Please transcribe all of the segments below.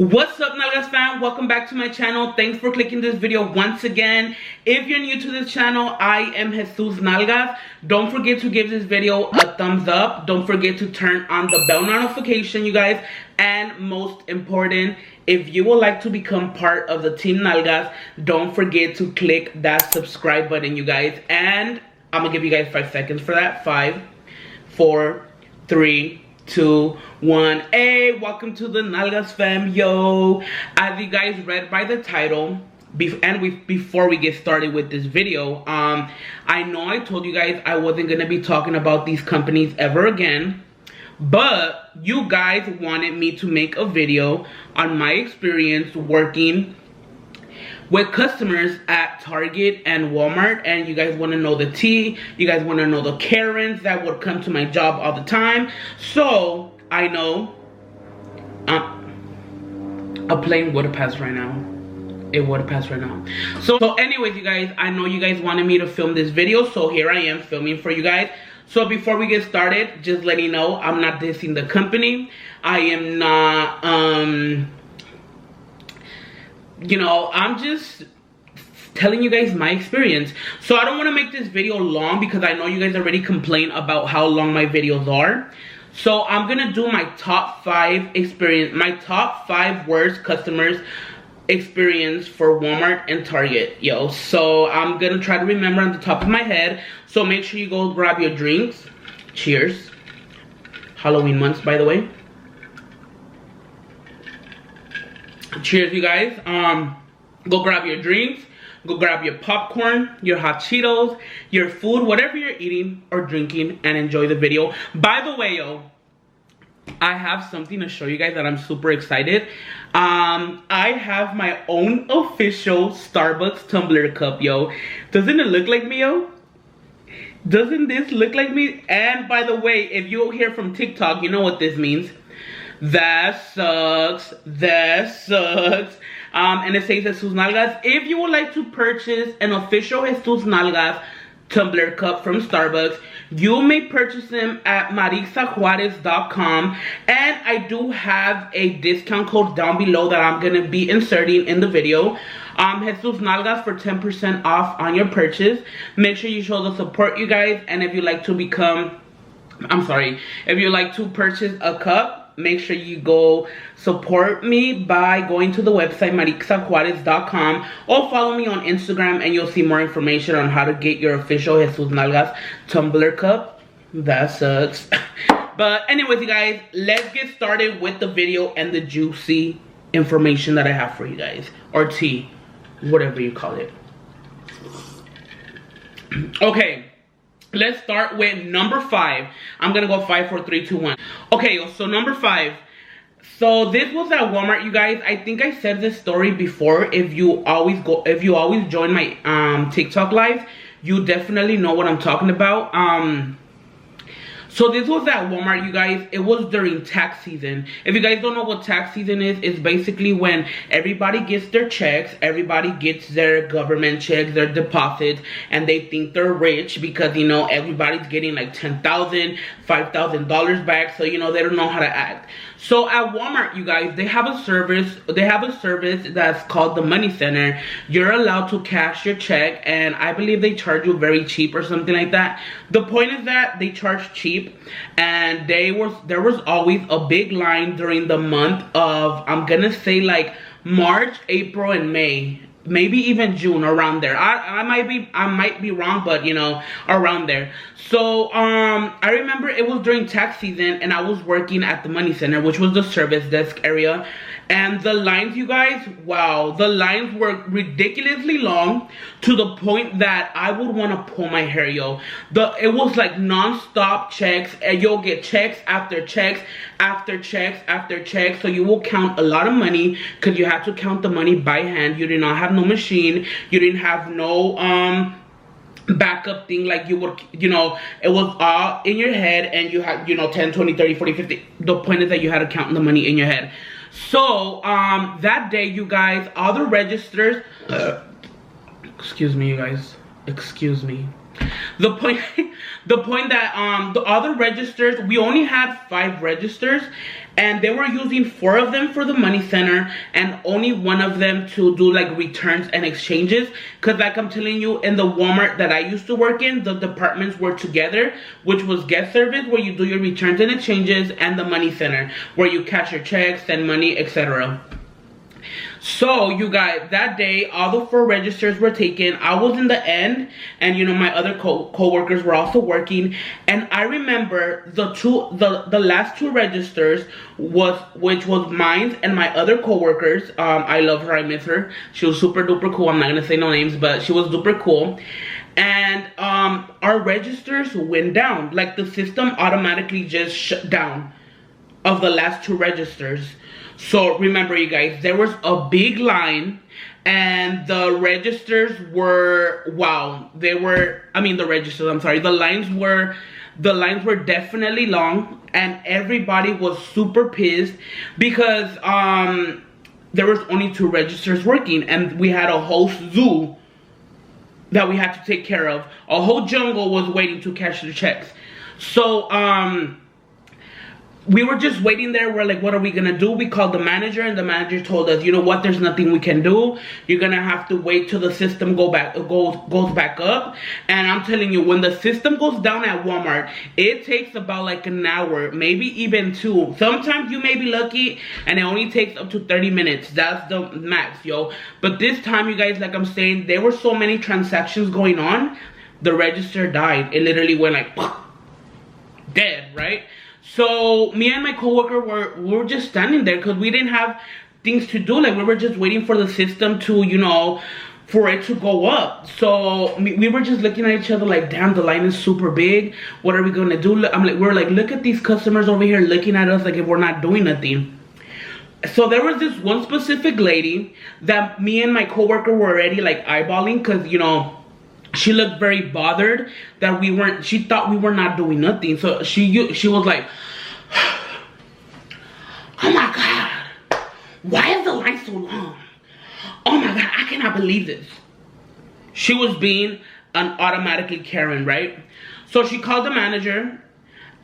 What's up, Nalgas fam? Welcome back to my channel. Thanks for clicking this video once again. If you're new to this channel, I am Jesusnalgas. Don't forget to give this video a thumbs up. Don't forget to turn on the bell notification, you guys. And most important, if you would like to become part of the Team Nalgas, don't forget to click that subscribe button, you guys. And I'm gonna give you guys 5 seconds for that. 5, 4, 3, 2, 1. Hey, welcome to the Nalgas fam, yo. As you guys read by the title, before we get started with this video, I know I told you guys I wasn't gonna be talking about these companies ever again, but you guys wanted me to make a video on my experience working with customers at Target and Walmart, and you guys want to know the tea. You guys want to know the Karens that would come to my job all the time. So I know a plane would have passed right now. It would have passed right now. So anyways, you guys, I know you guys wanted me to film this video, so here I am filming for you guys. So before we get started, just letting you know, I'm not dissing the company. I am not you know, I'm just telling you guys my experience. So I don't want to make this video long because I know you guys already complain about how long my videos are. So I'm gonna do my top 5 experience, my top 5 worst customers experience for Walmart and Target, yo. So I'm gonna try to remember on the top of my head. So make sure you go grab your drinks. Cheers. Halloween months, by the way. Cheers, you guys. Go grab your drinks, go grab your popcorn, your hot Cheetos, your food, whatever you're eating or drinking, and enjoy the video. By the way, yo, I have something to show you guys that I'm super excited. I have my own official Starbucks tumbler cup, yo. Doesn't it look like me, yo? Doesn't this look like me? And by the way, if you hear from TikTok, you know what this means. That sucks. That sucks. And it says Jesusnalgas. If you would like to purchase an official Jesusnalgas tumbler cup from Starbucks, you may purchase them at marixajuarez.com. And I do have a discount code down below that I'm going to be inserting in the video. Jesusnalgas for 10% off on your purchase. Make sure you show the support, you guys. And if you like to if you like to purchase a cup, make sure you go support me by going to the website marixajuarez.com or follow me on Instagram, and you'll see more information on how to get your official Jesusnalgas tumbler cup. That sucks. But anyways, you guys, let's get started with the video and the juicy information that I have for you guys, or tea, whatever you call it. Okay, let's start with number 5. I'm gonna go 5, 4, 3, 2, 1. Okay, so number 5. So this was at Walmart, you guys. I think I said this story before. If you always join my TikTok live, you definitely know what I'm talking about. So this was at Walmart, you guys. It was during tax season. If you guys don't know what tax season is, it's basically when everybody gets their checks, everybody gets their government checks, their deposits, and they think they're rich because, you know, everybody's getting like $10,000, $5,000 back. So, you know, they don't know how to act. So at Walmart, you guys, they have a service that's called the Money Center. You're allowed to cash your check, and I believe they charge you very cheap or something like that. The point is that they charge cheap, and there was always a big line during the month of, I'm gonna say, like March, April, and May. Maybe even June, around there. I might be wrong, but you know, around there. So I remember it was during tax season, and I was working at the Money Center, which was the service desk area. And the lines, you guys, wow, the lines were ridiculously long to the point that I would want to pull my hair, yo. It was like non-stop checks, and you'll get checks after checks after checks after checks. So you will count a lot of money because you had to count the money by hand. You did not have no machine. You didn't have no backup thing like you would, you know. It was all in your head, and you had, you know, 10, 20, 30, 40, 50. The point is that you had to count the money in your head. So that day, you guys, all the registers excuse me, you guys, excuse me. The point that the other registers, we only had 5 registers, And they were using 4 of them for the money center and only 1 of them to do like returns and exchanges. Because like I'm telling you, in the Walmart that I used to work in, the departments were together, which was guest service, where you do your returns and exchanges, and the money center, where you cash your checks, send money, etc. So you guys, that day all the 4 registers were taken. I was in the end, and you know, my other co-workers were also working. And I remember the last 2 registers which was mine and my other co-workers. I love her, I miss her. She was super duper cool. I'm not gonna say no names, but she was super cool. And our registers went down. Like the system automatically just shut down of the last 2 registers. So remember, you guys, there was a big line, and the registers were, wow, they were, I mean the registers, I'm sorry, the lines were definitely long, and everybody was super pissed because there was only 2 registers working, and we had a whole zoo that we had to take care of. A whole jungle was waiting to cash the checks. So we were just waiting there. We're like, what are we gonna do? We called the manager, and the manager told us, you know what, there's nothing we can do. You're gonna have to wait till the system goes back up. And I'm telling you, when the system goes down at Walmart, it takes about like an hour, maybe even 2. Sometimes you may be lucky and it only takes up to 30 minutes. That's the max, yo. But this time, you guys, like I'm saying, there were so many transactions going on, the register died. It literally went like dead, right? So me and my coworker were just standing there because we didn't have things to do. Like, we were just waiting for the system to, you know, for it to go up. So we were just looking at each other like, damn, the line is super big. What are we gonna do? We're like, look at these customers over here looking at us like if we're not doing nothing. So there was this one specific lady that me and my coworker were already like eyeballing, because, you know, she looked very bothered that she thought we were not doing nothing. So she was like, oh my God, why is the line so long? Oh my God, I cannot believe this. She was being an automatically Karen, right? So she called the manager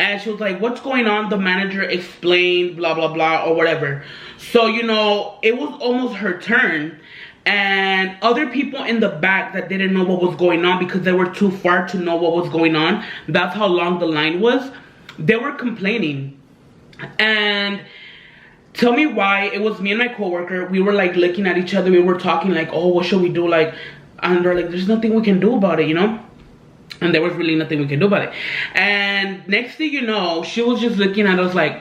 and she was like, what's going on? The manager explained, blah, blah, blah, or whatever. So, you know, it was almost her turn. And other people in the back that didn't know what was going on because they were too far to know what was going on, that's how long the line was, they were complaining. And tell me why. It was me and my coworker. We were like looking at each other. We were talking like, oh, what should we do? Like, and they're like, there's nothing we can do about it, you know? And there was really nothing we can do about it. And next thing you know, she was just looking at us like,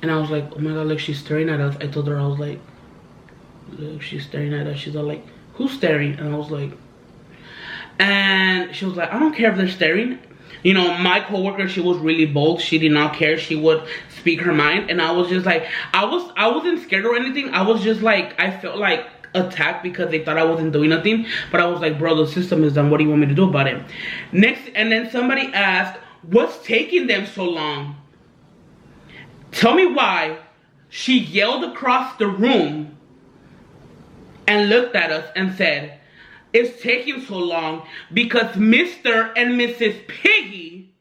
and I was like, oh my God, look, she's staring at us. I told her, I was like, look, she's staring at us. She's all like, who's staring? And I was like, and she was like, I don't care if they're staring. You know, my coworker, she was really bold. She did not care. She would speak her mind. And I was just like, I wasn't scared or anything. I was just like, I felt like attacked because they thought I wasn't doing nothing. But I was like, bro, the system is done. What do you want me to do about it? Next, and then somebody asked, what's taking them so long? Tell me why. She yelled across the room and looked at us and said, it's taking so long because Mr. and Mrs. Piggy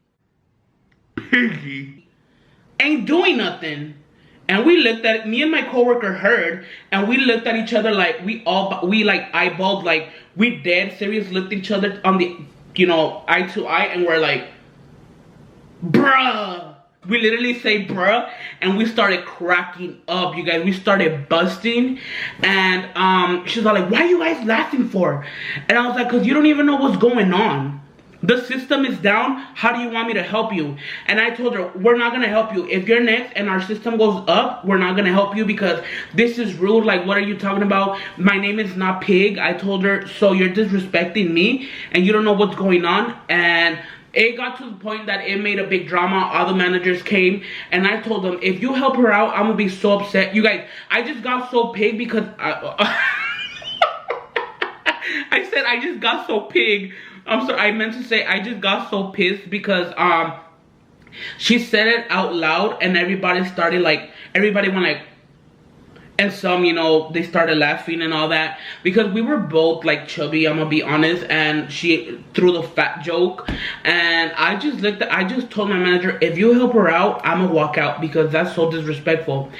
ain't doing nothing. And we looked at it, me and my coworker heard, and we looked at each other like we like eyeballed, like we dead serious looked at each other on the, you know, eye to eye, and we're like, bruh. We literally say bruh, and we started cracking up, you guys. We started busting, and she's all like, why are you guys laughing for? And I was like, because you don't even know what's going on. The system is down. How do you want me to help you? And I told her, we're not going to help you. If you're next and our system goes up, we're not going to help you because this is rude. Like, what are you talking about? My name is not Pig. I told her, so you're disrespecting me and you don't know what's going on. And it got to the point that it made a big drama. All the managers came and I told them, if you help her out, I'm gonna be so upset. You guys, I just got so pig because I said I just got so pig. I'm sorry, I meant to say I just got so pissed because she said it out loud and everybody started like, everybody went like, And some, you know, they started laughing and all that because we were both like chubby, I'm gonna be honest, and she threw the fat joke. And I just told my manager, if you help her out, I'm gonna walk out because that's so disrespectful.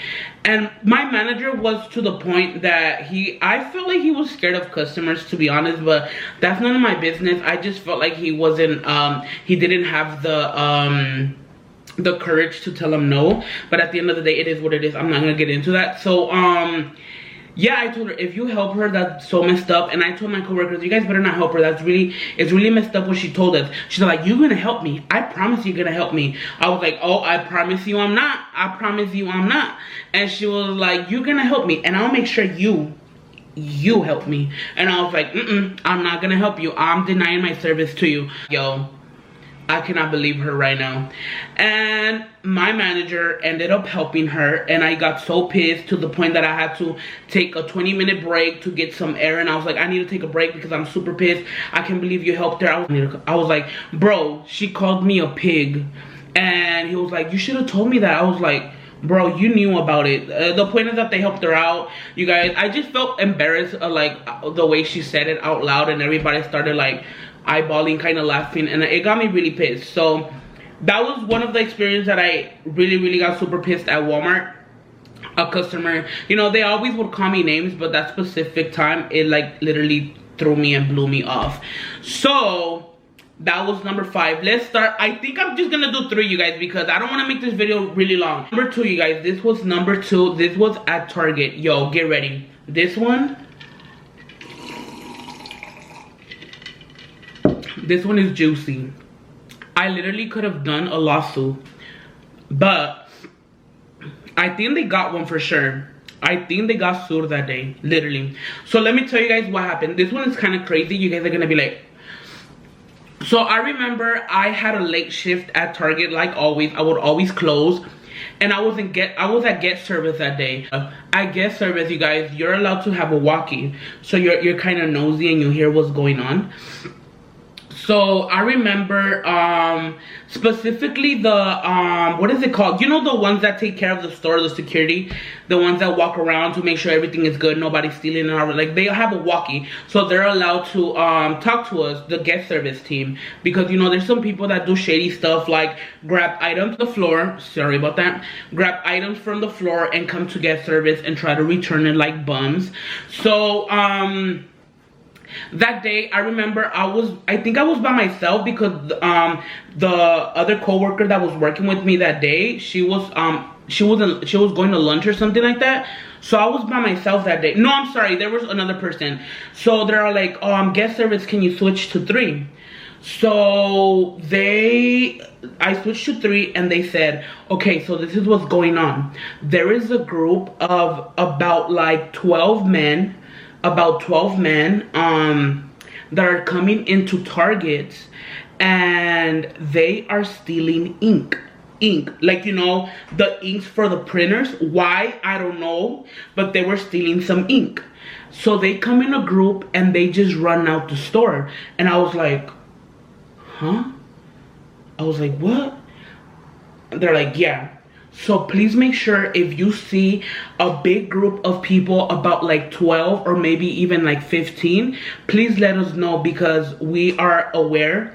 And my manager was to the point that I felt like he was scared of customers, to be honest, but that's none of my business. I just felt like he wasn't he didn't have the courage to tell him no. But at the end of the day, it is what it is. I'm not gonna get into that. So yeah, I told her, if you help her, that's so messed up. And I told my coworkers, you guys better not help her. It's really messed up what she told us. She's like, you're gonna help me. I promise you're gonna help me. I was like, oh, I promise you I'm not. I promise you I'm not. And she was like, you're gonna help me, and I'll make sure you help me. And I was like, I'm not gonna help you. I'm denying my service to you. Yo, I cannot believe her right now. And my manager ended up helping her, and I got so pissed to the point that I had to take a 20-minute break to get some air. And I was like, I need to take a break because I'm super pissed. I can't believe you helped her. I was like, bro, she called me a pig. And he was like, you should have told me that. I was like, bro, you knew about it. The point is that they helped her out. You guys, I just felt embarrassed like the way she said it out loud, and everybody started like eyeballing, kind of laughing, and it got me really pissed. So that was one of the experiences that I really got super pissed at Walmart. A customer, you know, they always would call me names, but that specific time, it like literally threw me and blew me off. So that was number 5. Let's start. I think I'm just gonna do 3, you guys, because I don't want to make this video really long. Number 2, you guys, this was number 2. This was at Target. Yo, get ready. This one is juicy. I literally could have done a lawsuit, but I think they got one for sure. I think they got sued that day, literally. So let me tell you guys what happened. This one is kind of crazy. You guys are gonna be like, so I remember I had a late shift at Target. Like always, I would always close, and I was at Get Service that day. At Get Service, you guys, you're allowed to have a walkie, so you're kind of nosy and you hear what's going on. So I remember specifically the what is it called, you know, the ones that take care of the store, the security, the ones that walk around to make sure everything is good, nobody's stealing, and like they have a walkie, so they're allowed to talk to us, the Guest Service team, because you know there's some people that do shady stuff like grab items from the floor, sorry about that, grab items from the floor and come to Guest Service and try to return it like bums. So that day, I remember I think I was by myself because the other coworker that was working with me that day, she was going to lunch or something like that. So I was by myself that day. No, I'm sorry, there was another person. So they're like, Guest Service, can you switch to 3? So I switched to 3, and they said, okay, so this is what's going on. There is a group of about like 12 men that are coming into Target, and they are stealing ink, like, you know, the inks for the printers. Why, I don't know, but they were stealing some ink. So they come in a group and they just run out the store, and I was like, huh? I was like, what? And they're like, yeah. So please make sure if you see a big group of people, about like 12 or maybe even like 15, please let us know, because we are aware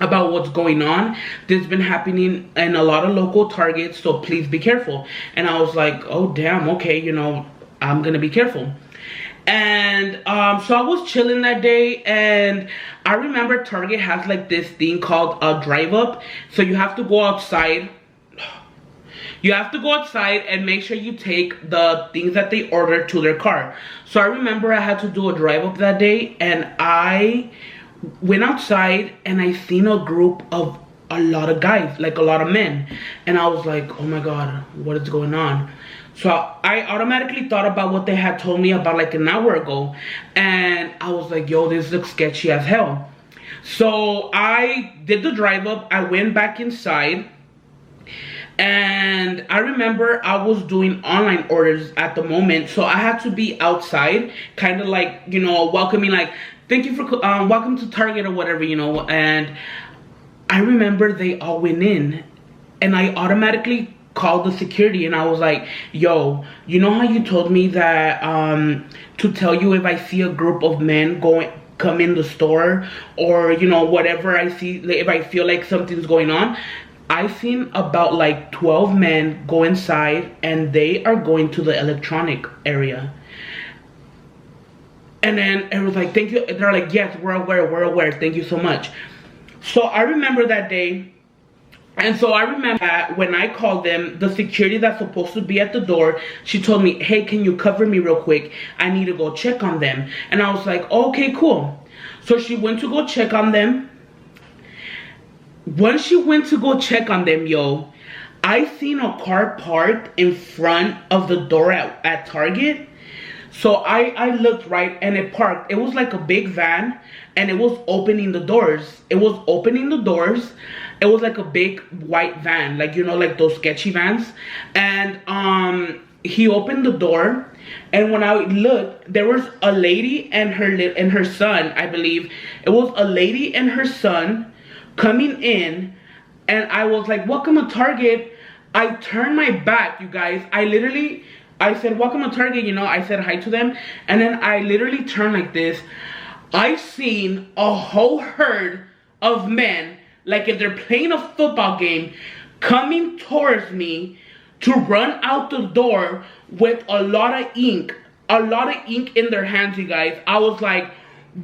about what's going on. This has been happening in a lot of local Targets, so please be careful. And I was like, oh damn, okay, you know, I'm gonna be careful. And so I was chilling that day, and I remember Target has like this thing called a drive up. So you have to go outside. You have to go outside and make sure you take the things that they ordered to their car. So I remember I had to do a drive up that day, and I went outside and I seen a group of a lot of guys, like a lot of men. And I was like, oh my God, what is going on? So I automatically thought about what they had told me about like an hour ago. And I was like, yo, this looks sketchy as hell. So I did the drive up. I went back inside. And I remember I was doing online orders at the moment, so I had to be outside, kind of like, you know, welcoming, like, thank you for welcome to Target or whatever, you know. And I remember they all went in, and I automatically called the security, and I was like, yo, you know how you told me that to tell you if I see a group of men come in the store, or you know, whatever I see, if I feel like something's going on. I've seen about like 12 men go inside, and they are going to the electronic area. And then it was like, thank you. They're like, yes, we're aware, thank you so much. So I remember that day. And so I remember that when I called them, the security that's supposed to be at the door, she told me, hey, can you cover me real quick? I need to go check on them. And I was like, okay, cool. So she went to go check on them. When she went to go check on them, yo, I seen a car parked in front of the door at Target. So I looked, right, and it parked. It was like a big van, and it was opening the doors. It was opening the doors. It was like a big white van, like, you know, like those sketchy vans. And he opened the door, and when I looked, there was a lady and her son, I believe. It was a lady and her son coming in, and I was like, welcome to Target. I turned my back, you guys. I said, welcome to Target, you know, I said hi to them, and then I literally turned like this. I seen a whole herd of men, like if they're playing a football game, coming towards me to run out the door with a lot of ink in their hands, you guys. I was like,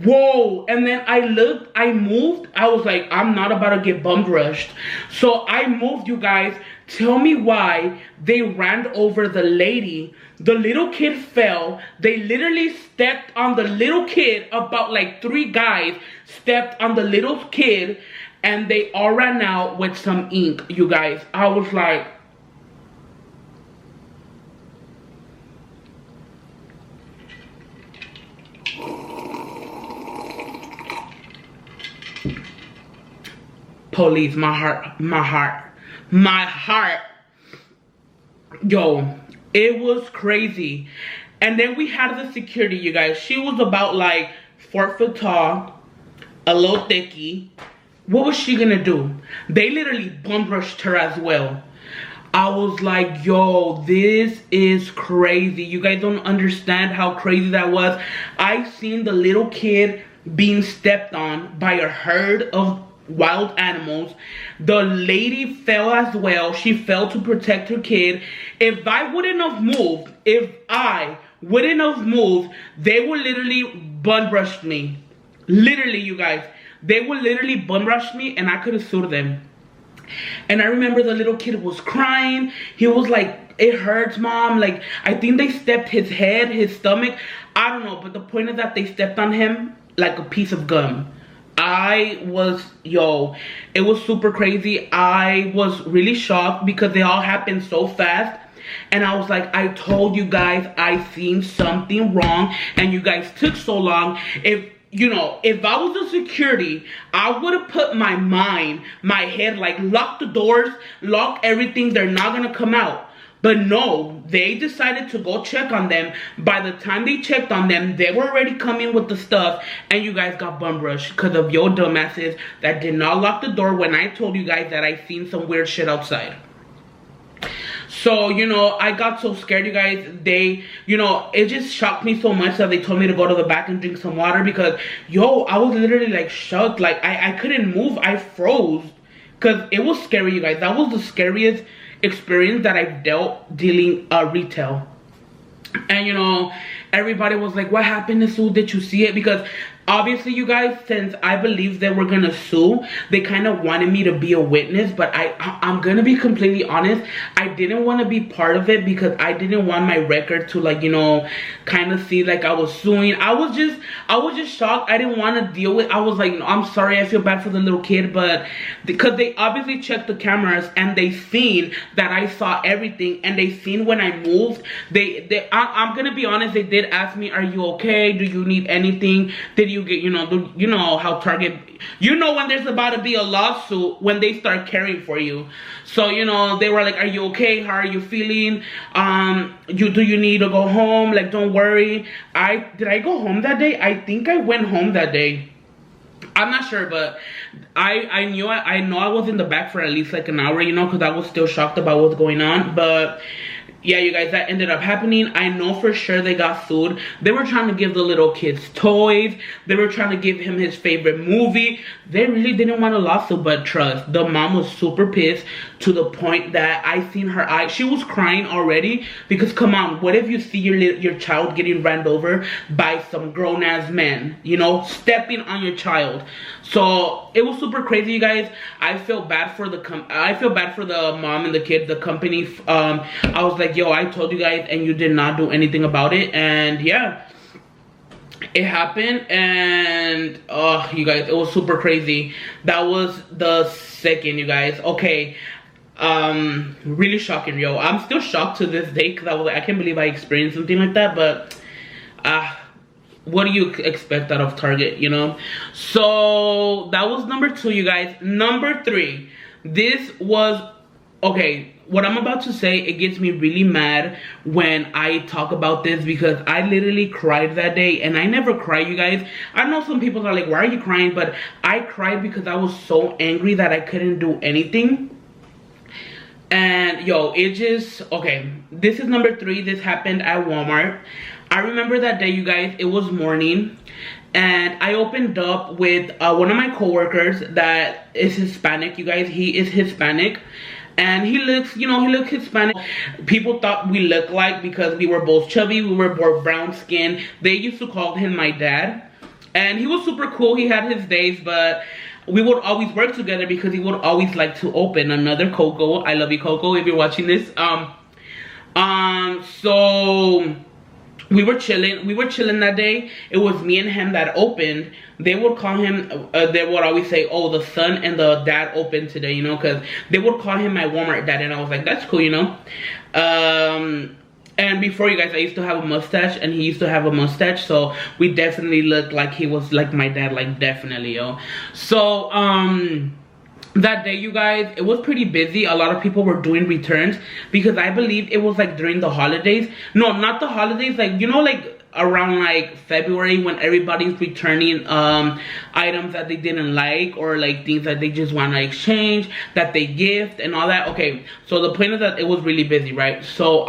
whoa. And then I looked, I moved. I was like, I'm not about to get bum rushed. So I moved, you guys. Tell me why they ran over the lady. The little kid fell. They literally stepped on the little kid. About like 3 guys stepped on the little kid, and they all ran out with some ink, you guys. I was like, police, my heart. Yo, it was crazy. And then we had the security, you guys. She was about like 4 foot tall, a little thicky. What was she gonna do? They literally bum rushed her as well. I was like, yo, this is crazy. You guys don't understand how crazy that was. I seen the little kid being stepped on by a herd of wild animals. The lady fell as well. She fell to protect her kid. If I wouldn't have moved, they would literally bum rushed me. Literally, you guys. They would literally bum rush me, and I could have sued them. And I remember the little kid was crying. He was like, it hurts, mom. Like, I think they stepped his head, his stomach. I don't know, but the point is that they stepped on him like a piece of gum. It was super crazy. I was really shocked because they all happened so fast. And I was like, I told you guys I seen something wrong, and you guys took so long. If I was the security, I would have put my head, like, lock the doors, lock everything. They're not gonna come out. But no, they decided to go check on them. By the time they checked on them, they were already coming with the stuff, and you guys got bum rushed because of your dumbasses that did not lock the door when I told you guys that I seen some weird shit outside. So, I got so scared, you guys. It just shocked me so much that they told me to go to the back and drink some water because, I was literally like shocked. Like, I couldn't move. I froze because it was scary, you guys. That was the scariest experience that I've dealing retail. And, everybody was like, what happened to Sue? Did you see it? Because obviously, you guys, since I believe they were gonna sue, they kind of wanted me to be a witness. But I'm gonna be completely honest, I didn't want to be part of it because I didn't want my record to, like, kind of see like I was suing. I was just shocked. I didn't want to deal with. I was like, I'm sorry, I feel bad for the little kid, but because they obviously checked the cameras and they seen that I saw everything, and they seen when I moved. I'm gonna be honest, they did ask me, are you okay? Do you need anything? Did you get, how Target, when there's about to be a lawsuit, when they start caring for you. So, they were like, are you okay? How are you feeling? Do you need to go home? Like, don't worry. Did I go home that day? I think I went home that day. I'm not sure, but I know I was in the back for at least like an hour, you know, because I was still shocked about what's going on. But yeah, you guys, that ended up happening. I know for sure they got sued. They were trying to give the little kids toys. They were trying to give him his favorite movie. They really didn't want a lawsuit, but trust, the mom was super pissed to the point that I seen her eyes. She was crying already because come on, what if you see your child getting ran over by some grown-ass men, you know, stepping on your child? So it was super crazy, you guys. I feel bad for the mom and the kid, the company. I was like, yo, I told you guys and you did not do anything about it. And yeah, it happened. And oh, you guys, it was super crazy. That was the second, you guys. Okay, really shocking, yo. I'm still shocked to this day because I was like, I can't believe I experienced something like that. But what do you expect out of Target, you know? So that was number 2, you guys. Number 3, this was, okay, what I'm about to say, it gets me really mad when I talk about this because I literally cried that day. And I never cry, you guys. I know some people are like, why are you crying? But I cried because I was so angry that I couldn't do anything. And yo, it just, okay, this is number 3. This happened at Walmart. I remember that day, you guys. It was morning and I opened up with one of my coworkers that is Hispanic, you guys. He is Hispanic and he looks, you know, he looks Hispanic. People thought we looked like because we were both chubby, we were both brown skin. They used to call him my dad and he was super cool. He had his days, but we would always work together because he would always like to open another Coco. I love you, Coco, if you're watching this. So we were chilling that day. It was me and him that opened. They would call him, they would always say, oh, the son and the dad opened today, you know, because they would call him my Walmart dad. And I was like, that's cool, you know. And before, you guys, I used to have a mustache and he used to have a mustache, so we definitely looked like he was like my dad, like definitely, yo. So that day, you guys, it was pretty busy. A lot of people were doing returns because I believe it was like during the holidays. No, not the holidays, like, you know, like around like February when everybody's returning items that they didn't like, or like things that they just want to exchange, that they gift and all that. Okay, so the point is that it was really busy, right? So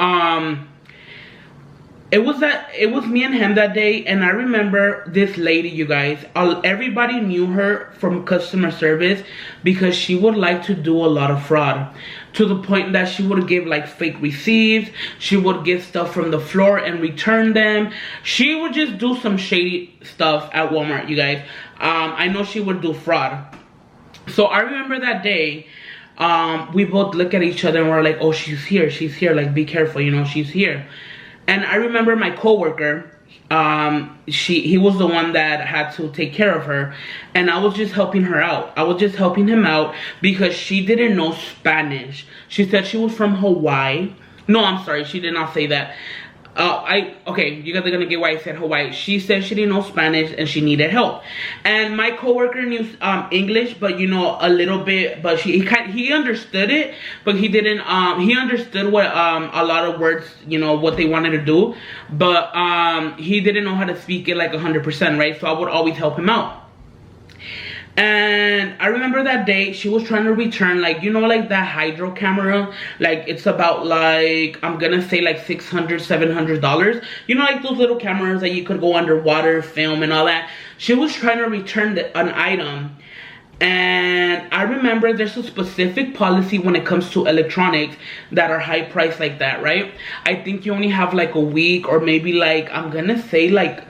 it was me and him that day. And I remember this lady, you guys, everybody knew her from customer service because she would like to do a lot of fraud, to the point that she would give like fake receipts. She would get stuff from the floor and return them. She would just do some shady stuff at Walmart, you guys. I know she would do fraud. So I remember that day, we both look at each other and we're like, oh, she's here, like be careful, you know, she's here. And I remember my coworker, he was the one that had to take care of her, and I was just helping her out. I was just helping him out because she didn't know Spanish. She said she was from Hawaii. No, I'm sorry, she did not say that. Okay, you guys are gonna get why I said Hawaii. She said she didn't know Spanish and she needed help. And my coworker knew English, but you know, a little bit, but he understood it, but he didn't, he understood what, a lot of words, you know, what they wanted to do, but he didn't know how to speak it like 100%, right? So I would always help him out. And I remember that day she was trying to return, like, you know, like that hydro camera, like it's about like, I'm gonna say like $600-700, you know, like those little cameras that you could go underwater, film and all that. She was trying to return an item. And I remember there's a specific policy when it comes to electronics that are high priced like that, right? I think you only have like a week, or maybe like, I'm gonna say like,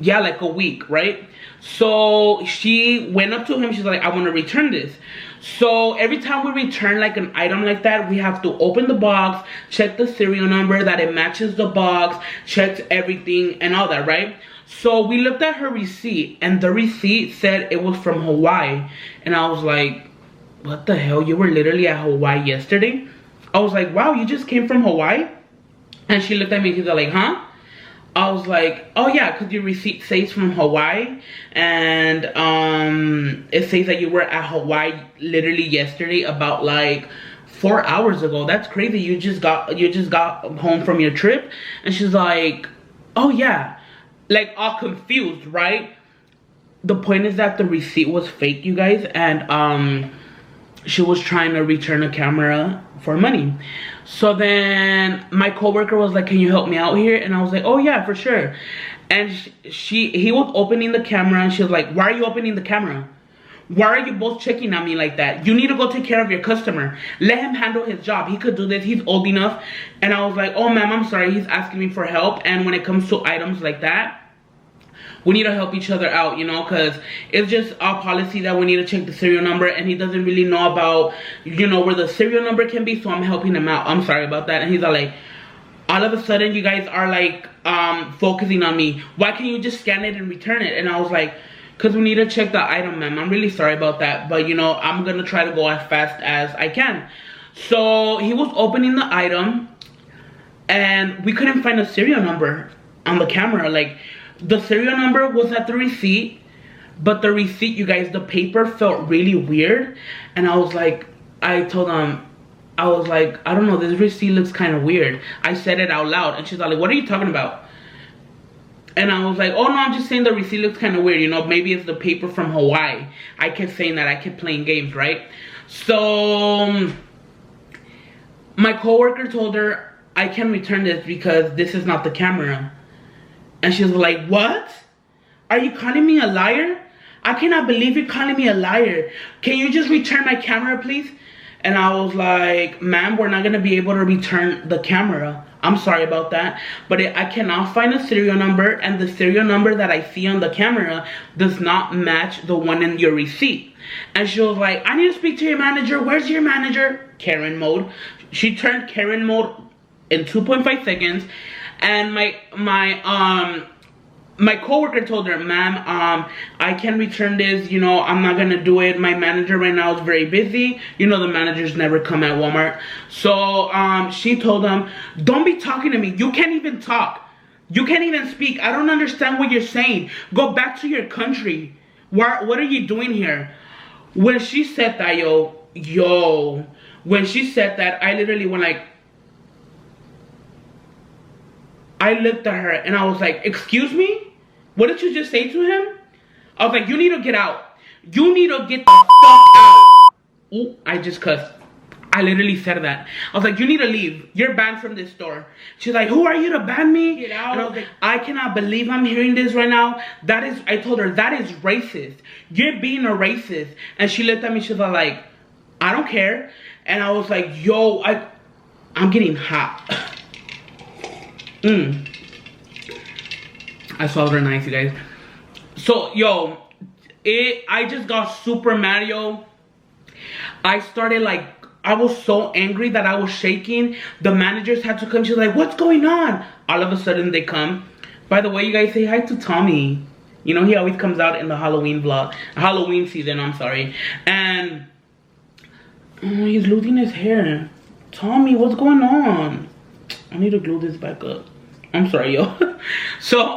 yeah, like a week, right? So she went up to him. She's like, I want to return this. So every time we return like an item like that, we have to open the box, check the serial number, that it matches the box, check everything and all that, right? So we looked at her receipt, and the receipt said it was from Hawaii. And I was like, what the hell? You were literally at Hawaii yesterday? I was like, wow, you just came from Hawaii? And she looked at me and she's like, huh? I was like, oh yeah, because your receipt says from Hawaii, and it says that you were at Hawaii literally yesterday, about like 4 hours ago. That's crazy. You just got home from your trip. And she's like, oh yeah, like all confused, right? the point is that the receipt was fake, you guys, and she was trying to return a camera for money. So then my coworker was like, can you help me out here? And I was like, oh yeah, for sure. And he was opening the camera, and she was like, why are you opening the camera? Why are you both checking on me like that? You need to go take care of your customer. Let him handle his job. He could do this. He's old enough. And I was like, oh ma'am, I'm sorry. He's asking me for help. And when it comes to items like that, we need to help each other out, you know, because it's just our policy that we need to check the serial number, and he doesn't really know about, you know, where the serial number can be, so I'm helping him out. I'm sorry about that. And he's like, all of a sudden you guys are like focusing on me. Why can't you just scan it and return it? And I was like, because we need to check the item, ma'am. I'm really sorry about that, but you know, I'm gonna try to go as fast as I can. So he was opening the item, and we couldn't find a serial number on the camera. Like, the serial number was at the receipt, but the receipt, you guys, the paper felt really weird. And I was like, I told him, I was like, I don't know, this receipt looks kind of weird. I said it out loud, and she's like, what are you talking about? And I was like, oh no, I'm just saying the receipt looks kind of weird, you know, maybe it's the paper from Hawaii. I kept saying that, I kept playing games, right? So my coworker told her, I can return this because this is not the camera. And she was like, what? Are you calling me a liar? I cannot believe you're calling me a liar. Can you just return my camera, please? And I was like, ma'am, we're not going to be able to return the camera. I'm sorry about that. But I cannot find a serial number, and the serial number that I see on the camera does not match the one in your receipt. And she was like, I need to speak to your manager. Where's your manager? Karen mode. She turned Karen mode in 2.5 seconds. And my coworker told her, ma'am, I can return this, you know, I'm not gonna do it. My manager right now is very busy. You know, the managers never come at Walmart. So she told him, don't be talking to me. You can't even talk. You can't even speak. I don't understand what you're saying. Go back to your country. What are you doing here? When she said that, when she said that, I literally went like, I looked at her and I was like, excuse me? What did you just say to him? I was like, you need to get out. You need to get the fuck out. Ooh, I just cussed. I literally said that. I was like, you need to leave. You're banned from this store. She's like, who are you to ban me? Get out. And I was like, I cannot believe I'm hearing this right now. I told her, that is racist. You're being a racist. And she looked at me, she was like, I don't care. And I was like, yo, I'm getting hot. I swallowed her nice, you guys. So, yo, I just got super mad, yo. I started like, I was so angry that I was shaking. The managers had to come. She's like, what's going on? All of a sudden, they come. By the way, you guys, say hi to Tommy. You know, he always comes out in the Halloween vlog. Halloween season, I'm sorry. And he's losing his hair. Tommy, what's going on? I need to glue this back up. I'm sorry, yo. So,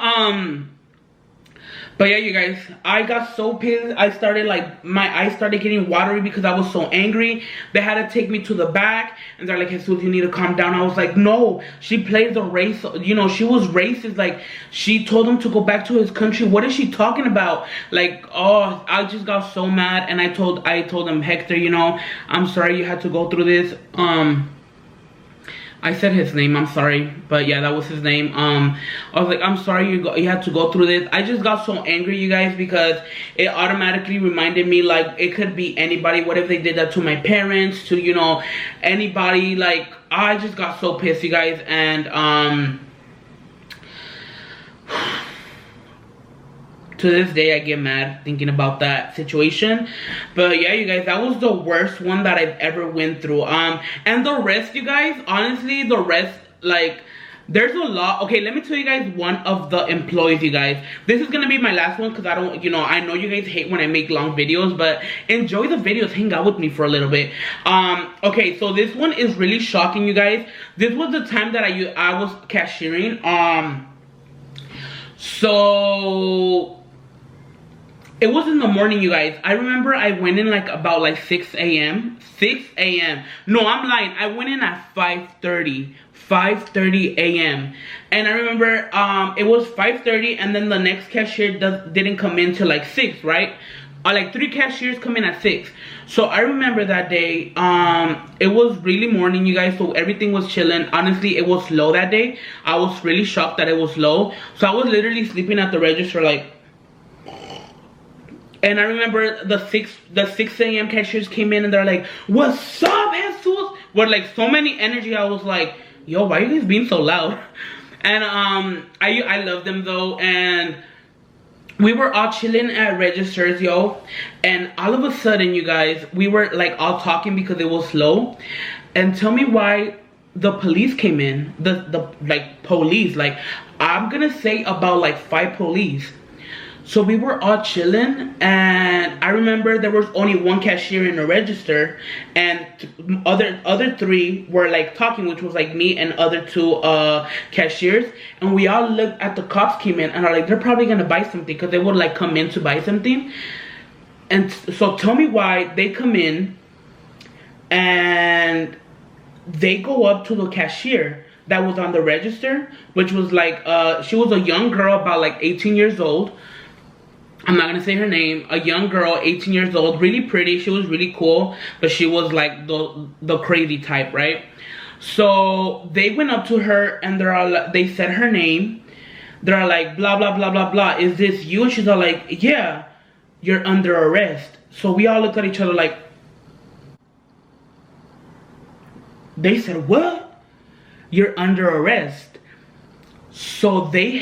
but yeah, you guys, I got so pissed. I started like, my eyes started getting watery because I was so angry. They had to take me to the back, and they're like, Jesus, you need to calm down. I was like, no, she played the race, you know, she was racist. Like, she told him to go back to his country. What is she talking about? Like, oh, I just got so mad. And I told him, Hector, you know, I'm sorry you had to go through this. I said his name, I'm sorry, but yeah, that was his name. I was like, I'm sorry you had to go through this. I just got so angry, you guys, because it automatically reminded me, like, it could be anybody. What if they did that to my parents, to, you know, anybody? Like, I just got so pissed, you guys. And to this day, I get mad thinking about that situation. But yeah, you guys, that was the worst one that I've ever went through. And the rest, you guys, honestly, the rest, like, there's a lot. Okay, let me tell you guys one of the employees, you guys. This is gonna be my last one because I don't, you know, I know you guys hate when I make long videos, but enjoy the videos, hang out with me for a little bit. Okay, so this one is really shocking, you guys. This was the time that I was cashiering. So It was in the morning, you guys. I remember I went in like about like 6 a.m. 6 a.m. No, I'm lying. I went in at 5:30 a.m. And I remember it was 5:30, and then the next cashier didn't come in till like 6, right? Like 3 cashiers come in at 6. So I remember that day, it was really morning, you guys, so everything was chilling. Honestly, it was low that day. I was really shocked that it was low. So I was literally sleeping at the register like. And I remember the 6 a.m. cashiers came in and they're like, "What's up, Jesus?" With like so many energy. I was like, "Yo, why are you guys being so loud?" And I love them though. And we were all chilling at registers, yo. And all of a sudden, you guys, we were like all talking because it was low. And tell me why the police came in. The like police, like I'm gonna say about like 5 police. So we were all chilling, and I remember there was only 1 cashier in the register, and other 3 were like talking, which was like me and other 2 cashiers. And we all looked at the cops came in and are like, they're probably gonna buy something, because they would like come in to buy something. And so tell me why they come in and they go up to the cashier that was on the register, which was like she was a young girl about like 18 years old. I'm not gonna say her name. A young girl, 18 years old, really pretty. She was really cool, but she was like the crazy type, right? So they went up to her and they said her name. They're like, blah blah blah blah blah. Is this you? And she's all like, yeah, you're under arrest. So we all looked at each other like. They said, what? You're under arrest. So they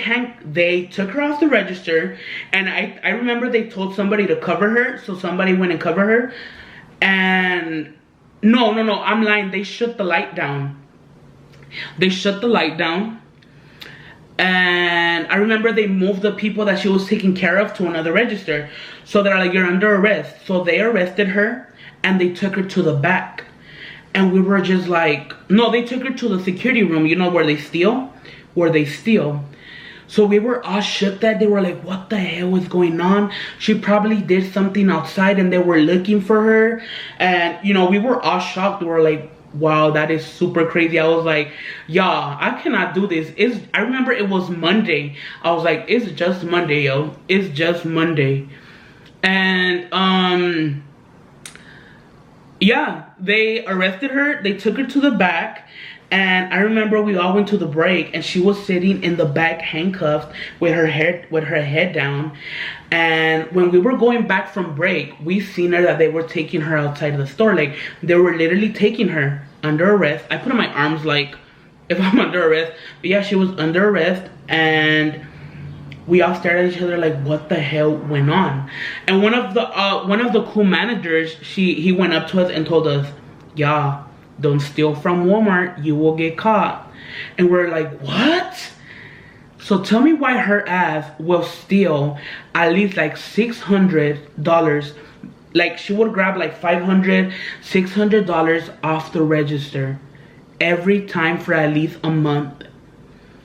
took her off the register, and I remember they told somebody to cover her, so somebody went and covered her. And no, I'm lying. They shut the light down. They shut the light down. And I remember they moved the people that she was taking care of to another register. So they're like, you're under arrest. So they arrested her and they took her to the back. And we were just like, no, they took her to the security room, you know, where they steal. So we were all shook that they were like, what the hell is going on? She probably did something outside and they were looking for her. And, you know, we were all shocked. We were like, wow, that is super crazy. I was like, y'all, I cannot do this. I remember it was Monday. I was like, it's just Monday, yo. It's just Monday. And, yeah, they arrested her. They took her to the back. And I remember we all went to the break, and she was sitting in the back handcuffed with her head down. And when we were going back from break, we seen her that they were taking her outside of the store. Like, they were literally taking her under arrest. I put in my arms like if I'm under arrest. But yeah, she was under arrest, and we all stared at each other like, what the hell went on? And one of the cool managers, he went up to us and told us, yeah, don't steal from Walmart, you will get caught. And we're like, what? So tell me why her ass will steal at least like $600. Like, she would grab like $500, $600 off the register every time for at least a month.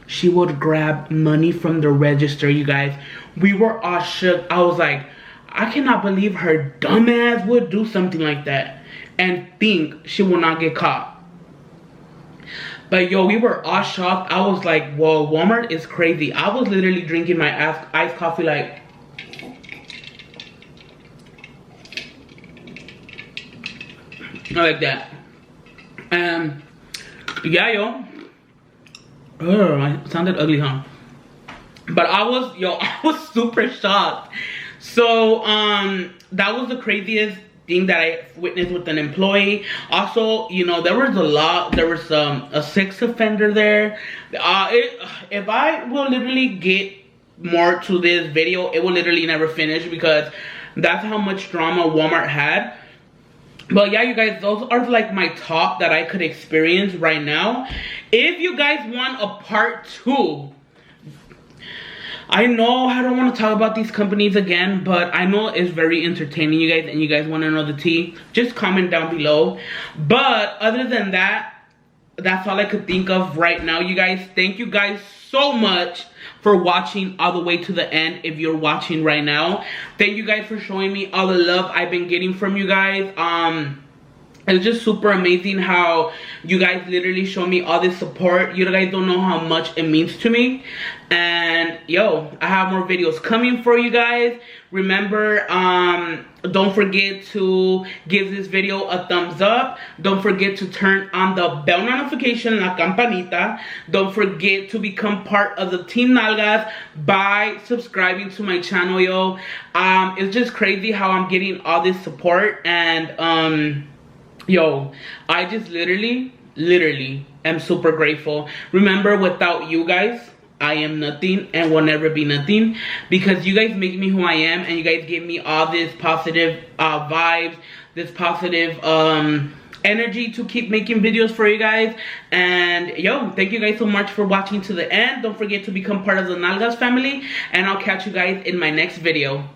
She would grab money from the register, you guys. We were all shook. I was like, I cannot believe her dumb ass would do something like that and think she will not get caught. But yo, we were all shocked. I was like, whoa, Walmart is crazy. I was literally drinking my iced coffee like that. And yeah, yo. Oh, I sounded ugly, huh? But I was super shocked. So that was the craziest thing that I witnessed with an employee. Also, you know, there was a sex offender there. If I will literally get more to this video, it will literally never finish, because that's how much drama Walmart had. But yeah, you guys, those are like my top that I could experience right now. If you guys want a part 2, I know I don't want to talk about these companies again, but I know it's very entertaining, you guys, and you guys want to know the tea, just comment down below. But other than that, that's all I could think of right now, you guys. Thank you guys so much for watching all the way to the end if you're watching right now. Thank you guys for showing me all the love I've been getting from you guys. It's just super amazing how you guys literally show me all this support. You guys don't know how much it means to me. And yo, I have more videos coming for you guys. Remember, don't forget to give this video a thumbs up. Don't forget to turn on the bell notification, la campanita. Don't forget to become part of the Team Nalgas by subscribing to my channel, yo. It's just crazy how I'm getting all this support. And yo, I just literally am super grateful. Remember, without you guys, I am nothing and will never be nothing, because you guys make me who I am, and you guys give me all this positive vibes, this positive energy to keep making videos for you guys. And yo, thank you guys so much for watching to the end. Don't forget to become part of the Nalgas family, and I'll catch you guys in my next video.